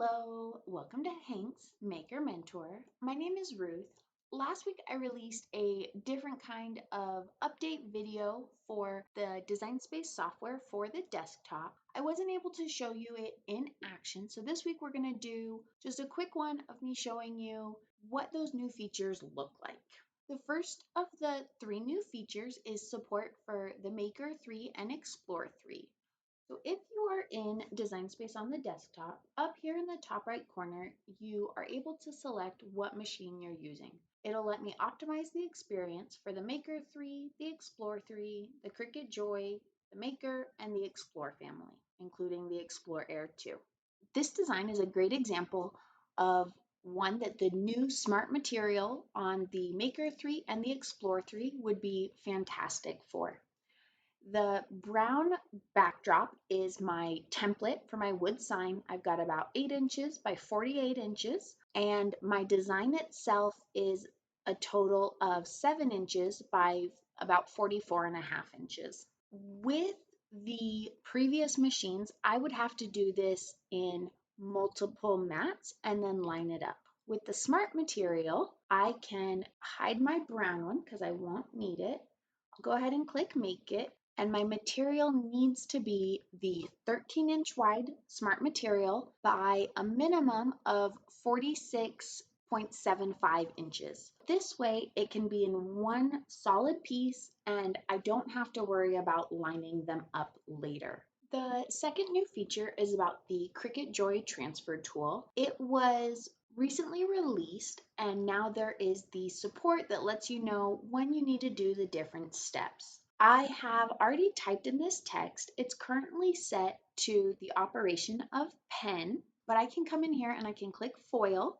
Hello, welcome to Hank's Maker Mentor. My name is Ruth. Last week I released a different kind of update video for the Design Space software for the desktop. I wasn't able to show you it in action, so this week we're going to do just a quick one of me showing you what those new features look like. The first of the three new features is support for the Maker 3 and Explore 3. So if you are in Design Space on the desktop, up here in the top right corner, you are able to select what machine you're using. It'll let me optimize the experience for the Maker 3, the Explore 3, the Cricut Joy, the Maker, and the Explore family, including the Explore Air 2. This design is a great example of one that the new smart material on the Maker 3 and the Explore 3 would be fantastic for. The brown backdrop is my template for my wood sign. I've got about 8 inches by 48 inches, and my design itself is a total of 7 inches by about 44.5 inches. With the previous machines, I would have to do this in multiple mats and then line it up. With the smart material, I can hide my brown one because I won't need it. I'll go ahead and click Make It. And my material needs to be the 13-inch wide smart material by a minimum of 46.75 inches. This way it can be in one solid piece and I don't have to worry about lining them up later. The second new feature is about the Cricut Joy Transfer tool. It was recently released and now there is the support that lets you know when you need to do the different steps. I have already typed in this text. It's currently set to the operation of pen, but I can come in here and I can click foil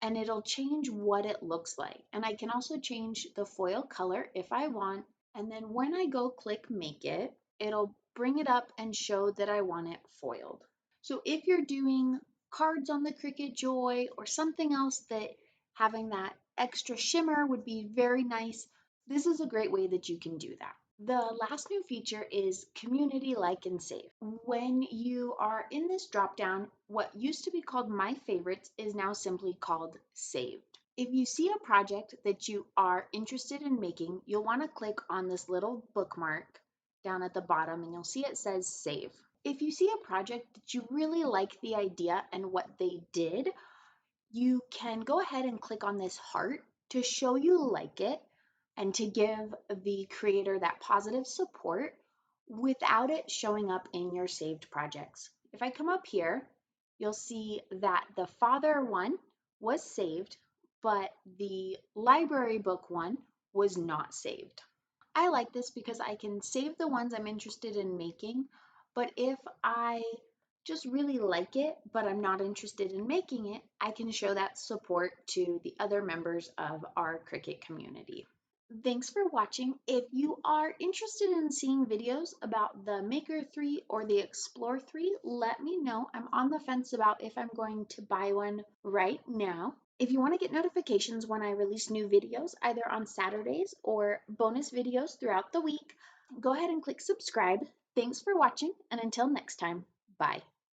and it'll change what it looks like. And I can also change the foil color if I want. And then when I go click Make It, it'll bring it up and show that I want it foiled. So if you're doing cards on the Cricut Joy or something else that having that extra shimmer would be very nice, this is a great way that you can do that. The last new feature is Community Like and Save. When you are in this dropdown, what used to be called My Favorites is now simply called Saved. If you see a project that you are interested in making, you'll want to click on this little bookmark down at the bottom and you'll see it says Save. If you see a project that you really like the idea and what they did, you can go ahead and click on this heart to show you like it and to give the creator that positive support without it showing up in your saved projects. If I come up here, you'll see that the father one was saved, but the library book one was not saved. I like this because I can save the ones I'm interested in making, but if I just really like it, but I'm not interested in making it, I can show that support to the other members of our Cricut community. Thanks for watching. If you are interested in seeing videos about the Maker 3 or the Explore 3, let me know. I'm on the fence about if I'm going to buy one right now. If you want to get notifications when I release new videos, either on Saturdays or bonus videos throughout the week, go ahead and click subscribe. Thanks for watching, and until next time, bye.